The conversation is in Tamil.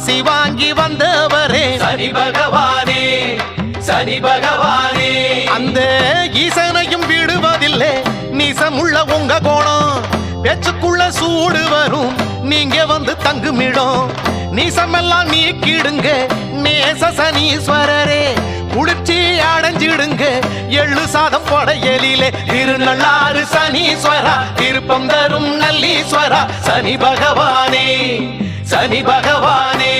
ஆசி வாங்கி வந்தவரே சனி பகவானே சனி பகவானே அந்த ஈசனையும் விடுவதில்லை நீசமுள்ள உங்க கோணம் பேச்சுக்குள்ள சூடு வரும் நீங்க வந்து தங்குமிடம் நீசமெல்லாம் நீக்கிடுங்க நேச சனீஸ்வரரே குளிர்ச்சி அடைஞ்சிடுங்க எள்ளு சாதம் படையலிலே திருநள்ளாறு சனீஸ்வரா திருப்பம் தரும் நல்லீஸ்வரா சனி பகவானே சனி பகவானே